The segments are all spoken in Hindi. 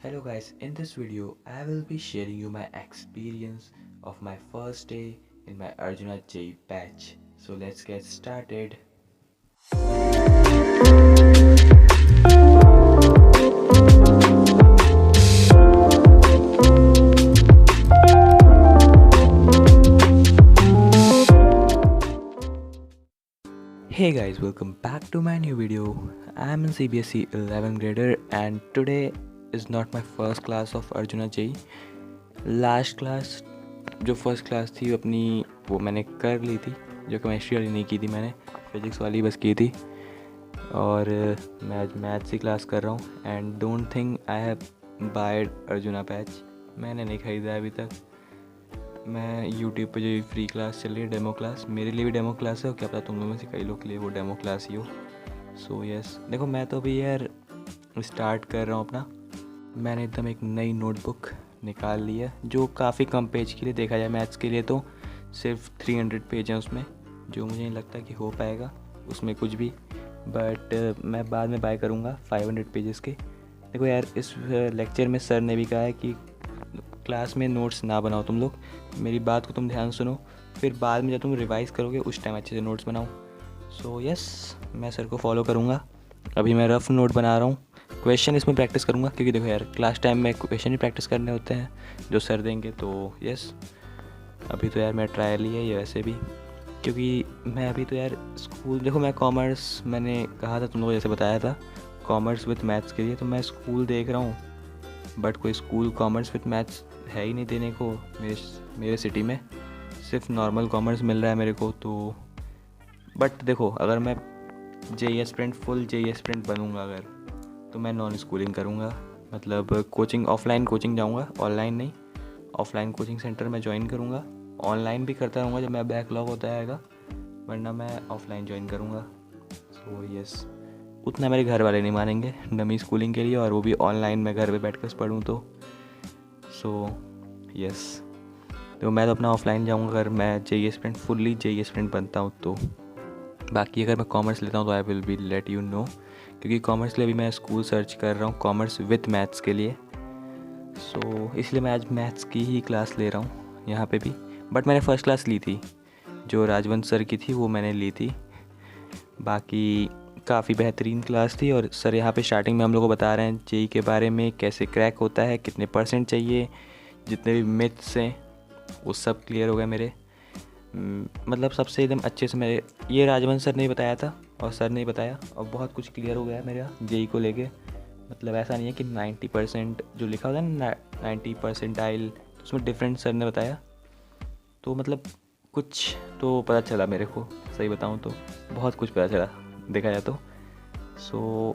Hello guys, in this video I will be sharing you my experience of my first day in my Arjuna J batch. So let's get started. Hey guys, welcome back to my new video. I am in CBSE 11th grader and today is not my first class of Arjuna J. Last class जो फर्स्ट क्लास थी अपनी वो मैंने कर ली थी, जो केमिस्ट्री वाली नहीं की थी मैंने, फिज़िक्स वाली बस की थी। और मैं आज मैथ्स की क्लास कर रहा हूँ and don't think I have बायड अर्जुना पैच। मैंने नहीं ख़रीदा अभी तक। मैं यूट्यूब पे जो फ्री क्लास चल रही है, डेमो क्लास, मेरे लिए भी डेमो क्लास है और क्या पता तुम लोगों में से कई लोग के लिए वो डेमो क्लास ही हो। सो यस, देखो मैं तो अभी यार स्टार्ट कर रहा हूँ अपना। मैंने एकदम एक नई नोटबुक निकाल ली है जो काफ़ी कम पेज के लिए, देखा जाए मैथ्स के लिए तो सिर्फ 300 पेज हैं उसमें, जो मुझे नहीं लगता कि हो पाएगा उसमें कुछ भी। बट मैं बाद में बाय करूँगा 500 पेजेस के। देखो यार, इस लेक्चर में सर ने भी कहा है कि क्लास में नोट्स ना बनाओ तुम लोग, मेरी बात को तुम ध्यान सुनो, फिर बाद में जब तुम रिवाइज़ करोगे उस टाइम अच्छे से नोट्स बनाओ। सो यस, मैं सर को फॉलो करूँगा। अभी मैं रफ़ नोट बना रहा हूँ, क्वेश्चन इसमें प्रैक्टिस करूँगा क्योंकि देखो यार क्लास टाइम में क्वेश्चन ही प्रैक्टिस करने होते हैं जो सर देंगे। तो यस, अभी तो यार मैं ट्रायल ही है ये वैसे भी, क्योंकि मैं अभी तो यार स्कूल, देखो मैं कॉमर्स, मैंने कहा था तुम लोगों को, जैसे बताया था कॉमर्स विद मैथ्स के लिए, तो मैं स्कूल देख रहा हूँ बट कोई स्कूल कॉमर्स विद मैथ्स है ही नहीं देने को मेरे सिटी में। सिर्फ नॉर्मल कॉमर्स मिल रहा है मेरे को। तो बट देखो, अगर मैं JEE aspirant, full JEE aspirant बनूँगा अगर, तो मैं नॉन स्कूलिंग करूँगा, मतलब कोचिंग, ऑफलाइन कोचिंग जाऊँगा, ऑनलाइन नहीं। ऑफलाइन कोचिंग सेंटर में ज्वाइन करूँगा, ऑनलाइन भी करता रहूँगा जब मेरा बैकलॉग होता आएगा, वरना मैं ऑफलाइन ज्वाइन करूँगा। सो यस, उतना मेरे घर वाले नहीं मानेंगे डमी स्कूलिंग के लिए, और वो भी ऑनलाइन मैं घर पे बैठ कर पढ़ूँ तो। सो यस, तो मैं तो अपना ऑफलाइन जाऊँगा अगर मैं JEE aspirant, fully JEE aspirant बनता हूँ तो। बाकी अगर मैं कॉमर्स लेता हूँ तो I will be let you know, क्योंकि कॉमर्स के लिए भी मैं स्कूल सर्च कर रहा हूँ, कॉमर्स विथ मैथ्स के लिए। सो इसलिए मैं आज मैथ्स की ही क्लास ले रहा हूँ यहाँ पे भी। बट मैंने फ़र्स्ट क्लास ली थी, जो राजवंश सर की थी वो मैंने ली थी। बाकी काफ़ी बेहतरीन क्लास थी, और सर यहाँ पे स्टार्टिंग में हम लोग को बता रहे हैं JEE के बारे में, कैसे क्रैक होता है, कितने % चाहिए, जितने भी मिथ्स हैं वो सब क्लियर हो गए मेरे। मतलब सबसे एकदम अच्छे से मेरे, ये राजवंश सर ने बताया था और सर ने बताया, और बहुत कुछ क्लियर हो गया मेरा JEE को लेके। मतलब ऐसा नहीं है कि 90% जो लिखा होता है ना, 90% उसमें डिफरेंट सर ने बताया। तो मतलब कुछ तो पता चला मेरे को, सही बताऊँ तो बहुत कुछ पता चला देखा जाए तो। सो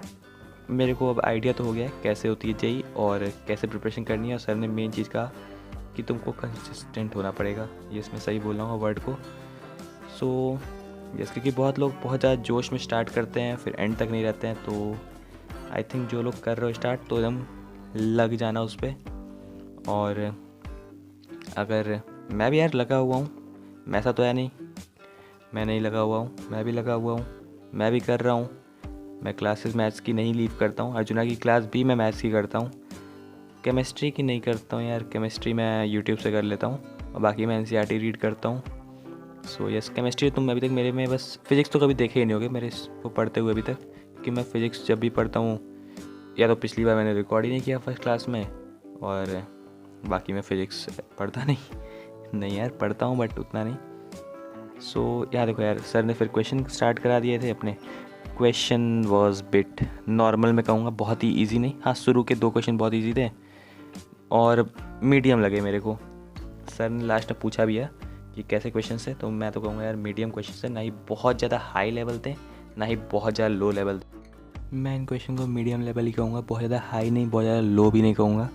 मेरे को अब आइडिया तो हो गया है कैसे होती है JEE और कैसे प्रिपरेशन करनी है। और सर ने मेन चीज़ कहा कि तुमको कंसिस्टेंट होना पड़ेगा, ये इसमें सही बोल रहा हूँ वर्ड को। सो यस, क्योंकि बहुत लोग बहुत ज़्यादा जोश में स्टार्ट करते हैं फिर एंड तक नहीं रहते हैं। तो आई थिंक जो लोग कर रहे हो स्टार्ट, तो एकदम लग जाना उस पर। और अगर मैं भी यार लगा हुआ हूँ, मैं ऐसा तो है नहीं मैं नहीं लगा हुआ हूँ, मैं भी लगा हुआ हूँ, मैं भी कर रहा हूँ। मैं क्लासेस मैथ्स की नहीं लीव करता हूँ, अर्जुना की क्लास भी मैं मैथ्स की करता हूँ। केमिस्ट्री की नहीं करता हूँ यार, केमिस्ट्री मैं यूट्यूब से कर लेता हूँ, और बाकी मैं NCERT रीड करता हूँ। सो यस, केमिस्ट्री तुम अभी तक मेरे में, बस फिज़िक्स तो कभी देखे ही नहीं होगे मेरे को पढ़ते हुए अभी तक, क्योंकि मैं फ़िज़िक्स जब भी पढ़ता हूँ, या तो पिछली बार मैंने रिकॉर्ड ही नहीं किया फर्स्ट क्लास में, और बाकी मैं फ़िज़िक्स पढ़ता नहीं यार पढ़ता हूँ बट उतना नहीं। सो यार देखो यार, सर ने फिर क्वेश्चन स्टार्ट करा दिए थे अपने। क्वेश्चन वॉज बिट नॉर्मल, मैं कहूँगा बहुत ही ईजी नहीं, हाँ शुरू के 2 क्वेश्चन बहुत ईजी थे और मीडियम लगे मेरे को। सर ने लास्ट में पूछा भी है कि कैसे क्वेश्चन है, तो मैं तो कहूँगा यार मीडियम क्वेश्चन है, ना ही बहुत ज़्यादा हाई लेवल थे ना ही बहुत ज़्यादा लो लेवल थे। मैं इन क्वेश्चन को मीडियम लेवल ही कहूँगा, बहुत ज़्यादा हाई नहीं, बहुत ज़्यादा लो भी नहीं कहूँगा।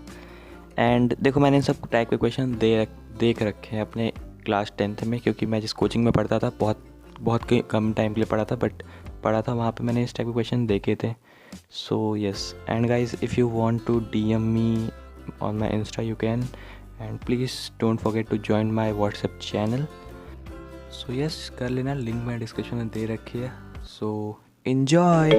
एंड देखो, मैंने इन सब टाइप के क्वेश्चन देख रखे हैं अपने क्लास 10th में, क्योंकि मैं जिस कोचिंग में पढ़ता था बहुत कम टाइम के लिए पढ़ा था, बट पढ़ा था वहाँ पे मैंने इस टाइप के क्वेश्चन देखे थे। So yes, and guys if you want to DM me on my insta you can, and please don't forget to join my WhatsApp channel. So yes, कर लेना, लिंक मैं डिस्क्रिप्शन में दे रखी है। So enjoy.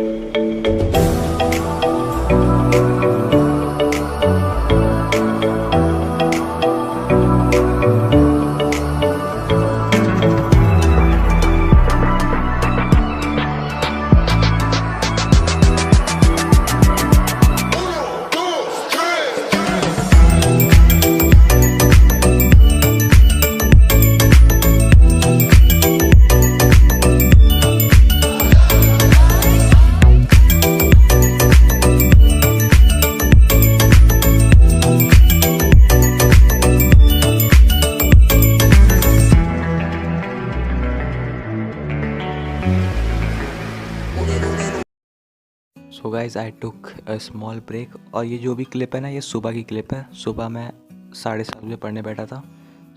Guys I took a small break. और ये जो भी क्लिप है ना, ये सुबह की क्लिप है। सुबह मैं 7:30 बजे पढ़ने बैठा था।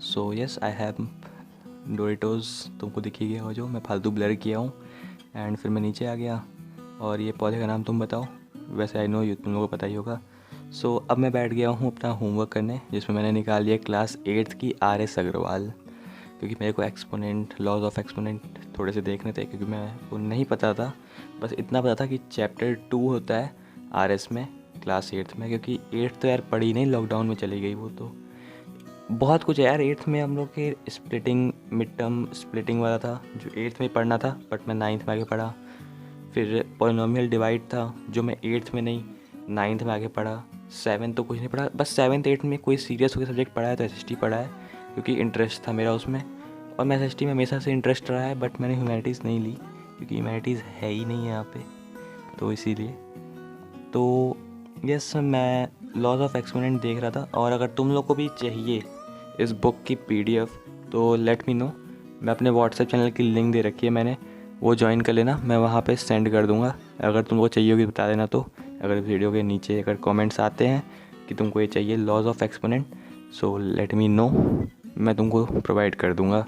सो यस, आई हैव डोरिटोज़, तुमको दिख ही गया हो जो मैं फालतू ब्लर किया हूँ। एंड फिर मैं नीचे आ गया। और ये पौधे का नाम तुम बताओ। वैसे आई नो ये तुम लोगों को पता ही होगा। सो अब मैं बैठ गया हूँ अपना होमवर्क करने, जिसमें मैंने निकाल लिया क्लास 8th की RS अग्रवाल, क्योंकि मेरे को एक्सपोनेंट, लॉज ऑफ एक्सपोनेंट थोड़े से देखने थे, क्योंकि मैं को नहीं पता था। बस इतना पता था कि चैप्टर 2 होता है RS में क्लास 8th में, क्योंकि 8th तो यार पढ़ी नहीं, लॉकडाउन में चली गई वो। तो बहुत कुछ है यार 8th में। हम लोग के स्प्लिटिंग, मिड टर्म स्प्लिटिंग वाला था जो 8th में पढ़ना था, बट मैं 9th में आगे पढ़ा। फिर पॉलिनोमियल डिवाइड था जो मैं 8th में नहीं 9th में आगे पढ़ा। 7th तो कुछ नहीं पढ़ा, बस 7th 8th में कोई सीरियस होकर सब्जेक्ट पढ़ा है तो SST पढ़ा है, क्योंकि इंटरेस्ट था मेरा उसमें। और मैं SST में हमेशा से इंटरेस्ट रहा है, बट मैंने ह्यूमैनिटीज़ नहीं ली, क्योंकि ह्यूमैनिटीज़ है ही नहीं यहाँ पे, तो इसीलिए। तो यस, मैं लॉज ऑफ एक्सपोनेंट देख रहा था। और अगर तुम लोग को भी चाहिए इस बुक की PDF तो लेट मी नो। मैं अपने व्हाट्सएप चैनल की लिंक दे रखी है मैंने, वो ज्वाइन कर लेना, मैं वहाँ पे सेंड कर दूँगा। अगर तुमको चाहिए होगी बता देना। तो अगर वीडियो के नीचे अगर कमेंट्स आते हैं कि तुमको ये चाहिए laws of exponent, so let me know, मैं तुमको प्रोवाइड कर दूँगा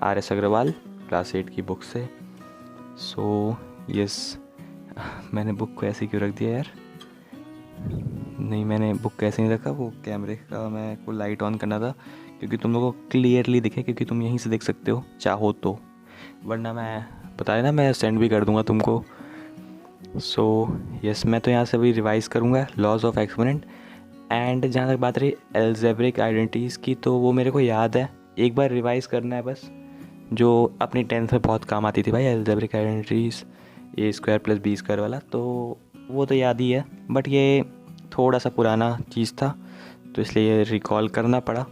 RS अग्रवाल क्लास 8 की बुक से। सो यस, मैंने बुक को ऐसे क्यों रख दिया यार? नहीं, मैंने बुक ऐसे नहीं रखा, वो कैमरे का मैं को लाइट ऑन करना था, क्योंकि तुम लोगों को क्लियरली दिखे, क्योंकि तुम यहीं से देख सकते हो चाहो तो, वरना मैं पता है ना, मैं सेंड भी कर दूँगा तुमको। सो यस, मैं तो यहाँ से अभी रिवाइज़ करूँगा लॉज ऑफ एक्सपोनेंट। एंड जहाँ तक बात रही एल्जेब्रिक आइडेंटिटीज़ की, तो वो मेरे को याद है, एक बार रिवाइज़ करना है बस। जो अपनी 10th में बहुत काम आती थी भाई, एल्जेब्रिक आइडेंटिटीज़, A² + B² वाला, तो वो तो याद ही है, बट ये थोड़ा सा पुराना चीज़ था, तो इसलिए रिकॉल करना पड़ा।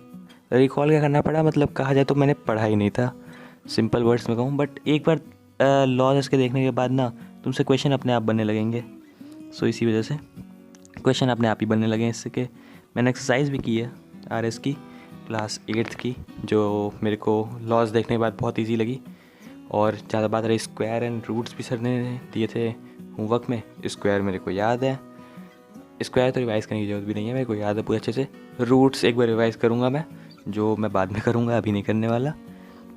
रिकॉल क्या करना पड़ा, मतलब कहा जाए तो मैंने पढ़ा ही नहीं था, सिंपल वर्ड्स में कहूँ। बट एक बार लॉज इसके देखने के बाद ना तुमसे क्वेश्चन अपने आप बनने लगेंगे। सो इसी वजह से क्वेश्चन अपने आप ही बनने लगे इससे। कि मैंने एक्सरसाइज भी की है RS की क्लास 8th की, जो मेरे को लॉज देखने के बाद बहुत ईजी लगी। और ज़्यादा बात रही स्क्वायर एंड रूट्स भी सर ने दिए थे होमवर्क में। स्क्वायर मेरे को याद है, स्क्वायर तो रिवाइज़ करने की ज़रूरत भी नहीं है, मेरे को याद है पूरे अच्छे से। रूट्स एक बार रिवाइज़ करूँगा मैं, जो मैं बाद में करूँगा, अभी नहीं करने वाला,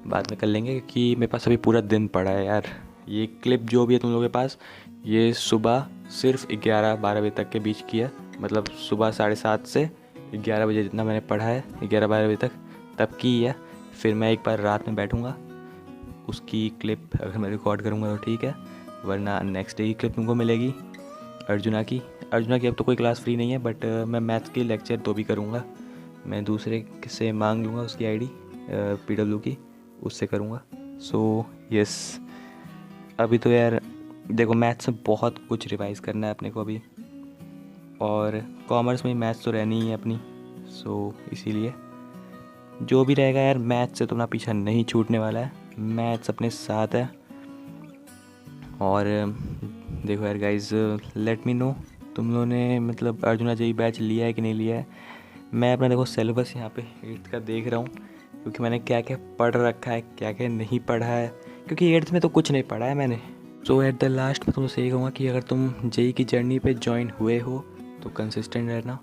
बाद में कर लेंगे, क्योंकि मेरे पास अभी पूरा दिन पड़ा है यार। ये क्लिप जो भी है तुम लोगों के पास, ये सुबह सिर्फ 11-12 बजे तक के बीच की है, मतलब सुबह 7:30 से 11 बजे जितना मैंने पढ़ा है, 11-12 बजे तक तब की है। फिर मैं एक बार रात में बैठूँगा, उसकी क्लिप अगर मैं रिकॉर्ड करूँगा तो ठीक है, वरना नेक्स्ट डे की क्लिप तुमको मिलेगी अर्जुना की। अब तो कोई क्लास फ्री नहीं है, बट मैं मैथ्स के लेक्चर तो भी करूँगा। मैं दूसरे से मांग लूँगा उसकी ID PW की, उससे करूँगा। सो यस, अभी तो यार देखो मैथ्स में बहुत कुछ रिवाइज़ करना है अपने को अभी, और कॉमर्स में मैथ्स तो रहनी ही है अपनी। सो इसीलिए जो भी रहेगा यार, मैथ्स से तुम्हारा पीछा नहीं छूटने वाला है, मैथ्स अपने साथ है। और देखो यार गाइज, लेट मी नो तुम लोगों ने मतलब अर्जुना JEE बैच लिया है कि नहीं लिया है। मैं अपना देखो सिलेबस यहाँ पे 8th का देख रहा हूँ, क्योंकि मैंने क्या क्या पढ़ रखा है, क्या क्या नहीं पढ़ा है, क्योंकि 8th में तो कुछ नहीं पढ़ा है मैंने। सो एट द लास्ट मैं तुमसे यही कहूँगा कि अगर तुम JEE की जर्नी पे ज्वाइन हुए हो तो कंसिस्टेंट रहना,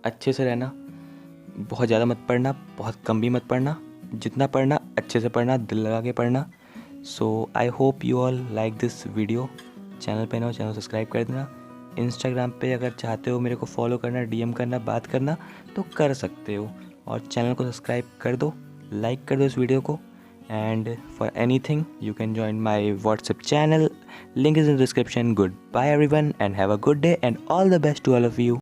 अच्छे से रहना, बहुत ज़्यादा मत पढ़ना, बहुत कम भी मत पढ़ना, जितना पढ़ना अच्छे से पढ़ना, दिल लगा के पढ़ना। So I hope you all like this video. Channel पे ना हो, चैनल सब्सक्राइब कर देना। इंस्टाग्राम पे अगर चाहते हो मेरे को फॉलो करना, DM करना, बात करना तो कर सकते हो, और चैनल को सब्सक्राइब कर दो, लाइक कर दो इस वीडियो को। And for anything you can join my WhatsApp channel, link is in description. Goodbye everyone and have a good day and all the best to all of you.